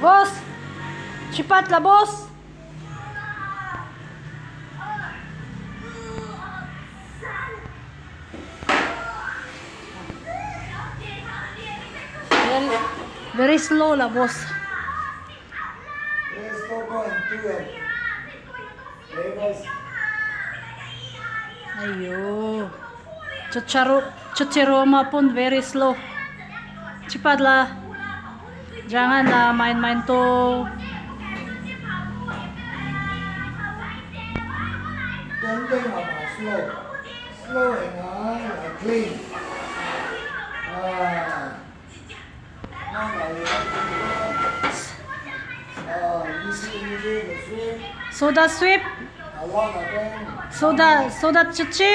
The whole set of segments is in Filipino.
Boss! Cepat lah, bos! Very slow lah, bos. Very slow going to it. Levels. Ayo. Cuciroma pun very slow. Cepatlah. Janganlah main-main tuh. Don't slow. Slow and clean. Soda sweep. Soda cuci.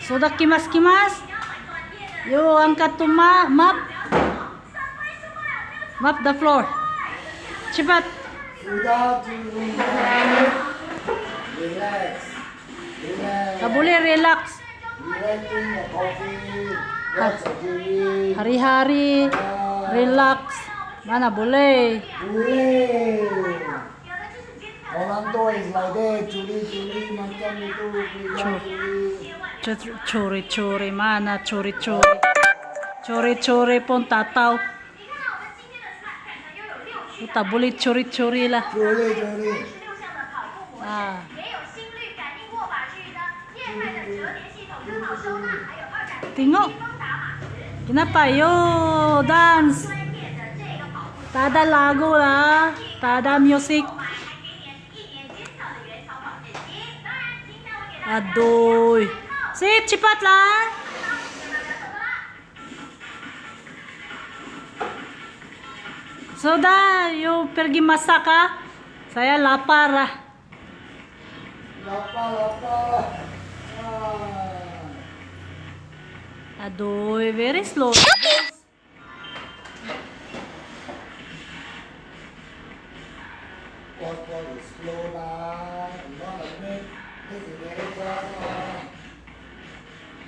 Soda kimas-kimas. Yo, angkat tuh map. Map the floor. Cepat. Sudah relax. Tak boleh relax. Relaxing a coffee. Watch a TV. Hari-hari relax. Mana boleh. Boleh. Orang tua is like that. Curi-curi macam itu. Curi-curi mana curi-curi. Curi-curi pun tak tahu. Tak boleh curi-curi lah. Curi. Ah. Tengok. Kenapa? Yo, dance. Tak ada lagu lah. Tak ada music. Aduh. Cepatlah. Sudah, yuk pergi masak ah. Saya lapar lah. Lapar. Aduh, very slow. What is slow lah. Not a minute. This is very fast.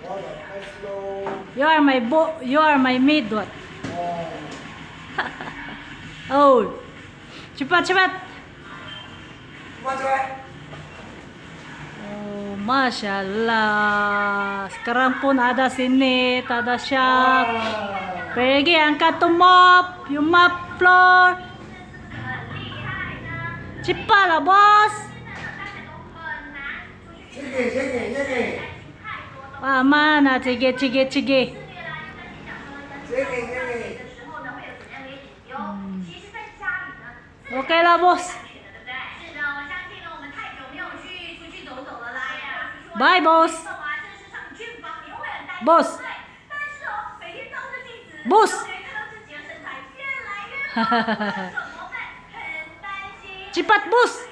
What a slow. You are my maid, what? Oh, cepat. Oh, Masya Allah. Sekarang pun ada sini, tak ada shop. Pergi angkat tuh mop, you mop floor. Cepatlah, bos. Sige. Ah, mana cige. Oke lah, bos. Bye, bos. Bos. Cepat, bos.